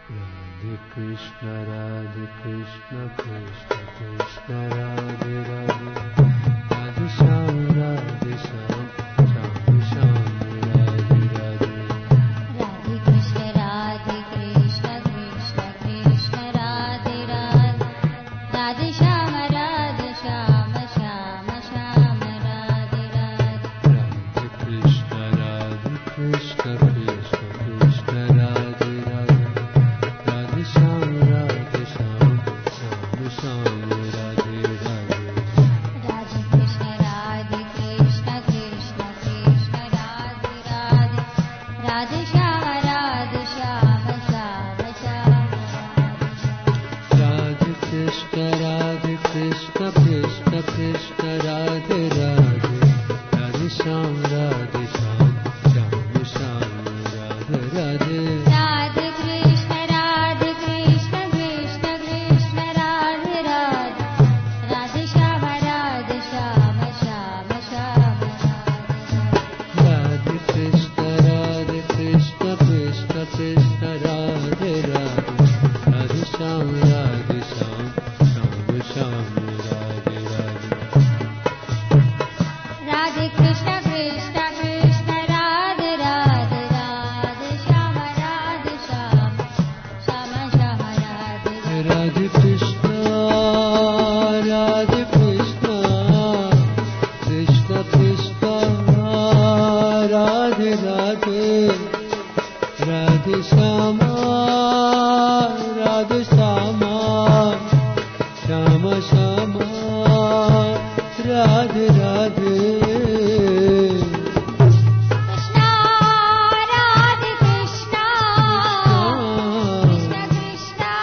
Radhe Krishna, Krishna Krishna, Radhe Radhe, Radhe Shyam, Shyam Shyam, Radhe Radhe. Radhe Krishna, Krishna Krishna, Radhe Radhe, Radhe Shyam, Shyam Shyam, Radhe Radhe. Radhe Krishna, Krishna Krishna, Radhe Radhe, Radhe Shyam, Shyam Shyam, Radhe Radhe. Radhe Krishna, Krishna Krishna, Radhe Radhe, Radhe Shyam, Shyam Shyam, Radhe Krishna, Krishna Krishna, Radhe Radhe, Radhe Shyam, Shyam Shyam, Radhe Radhe. Radhe Krishna, Krishna Krishna, Radhe Radhe, Radhe Shyam, Shyam Shyam, Radhe Krishna, Krishna Krishna, Radhe Radhe, Radhe Shyam, Shyam Shyam, Radhe Radhe. Radhe Krishna, Krishna Radhe Radhe, Radhe Shyam, Shyam Shyam, Radhe Radhe. Radhe Krishna, Krishna Krishna, Radhe Radhe, Radhe Shyama, Shama Shama, Radhe Radhe. Krishna, Radhe Krishna, Krishna Krishna,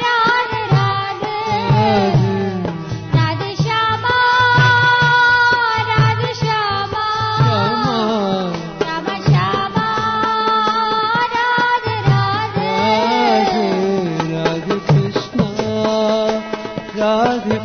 Radhe Radhe, Radhe Shyama, Shama Shama, Radhe Radhe. Radhe Krishna, Radhe